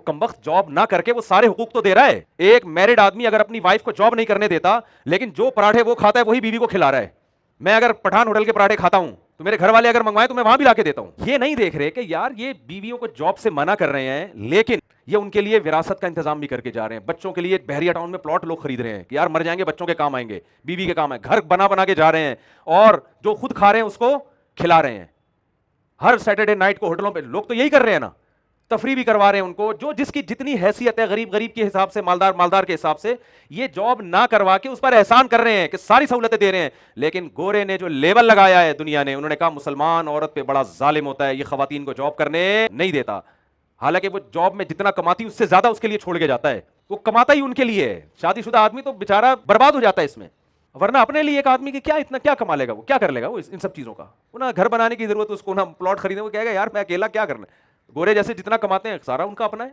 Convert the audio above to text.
कमबख्त job ना करके वो सारे हुकूक तो दे रहा है। एक मैरिड आदमी अगर अपनी वाइफ को जॉब नहीं करने देता, लेकिन जो पराठे वो खाता है वही बीवी को खिला रहा है। मैं अगर पठान होटल के पराठे खाता हूं तो मेरे घर वाले अगर मंगवाए तो मैं वहां भी लाके देता हूं। ये नहीं देख रहे कि यार ये बीवियों को जॉब से मना कर रहे हैं, लेकिन ये उनके लिए विरासत का इंतजाम भी करके जा रहे हैं। बच्चों के लिए बहरिया टाउन में प्लॉट लोग खरीद रहे हैं कि यार मर जाएंगे बच्चों के काम आएंगे, बीवी के काम है। घर बना बना के जा रहे हैं और जो खुद खा रहे हैं उसको खिला रहे हैं। हर सैटरडे नाइट को होटलों पे लोग तो यही कर रहे हैं ना, तफरी भी करवा रहे हैं उनको, जो जिसकी जितनी हैसियत है, गरीब गरीब के हिसाब से, मालदार मालदार के हिसाब से। ये जॉब ना करवा के उस पर एहसान कर रहे हैं कि सारी सहूलतें दे रहे हैं। लेकिन गोरे ने जो लेबल लगाया है दुनिया ने, उन्होंने कहा मुसलमान औरत पे बड़ा जालिम होता है, ये खवातीन को जॉब करने नहीं देता। हालांकि वो जॉब में जितना कमाती उससे ज्यादा उसके लिए छोड़ के जाता है। वो कमाता ही उनके लिए है। शादीशुदा आदमी तो बेचारा बर्बाद हो जाता है इसमें। वरना अपने लिए एक आदमी की क्या इतना क्या कमा लेगा, वो क्या कर लेगा वो इन सब चीजों का। वो ना घर बनाने की जरूरत है उसको, ना प्लॉट खरीदने, वो कहेगा यार मैं अकेला क्या करना है। गोरे जैसे जितना कमाते हैं सारा उनका अपना है।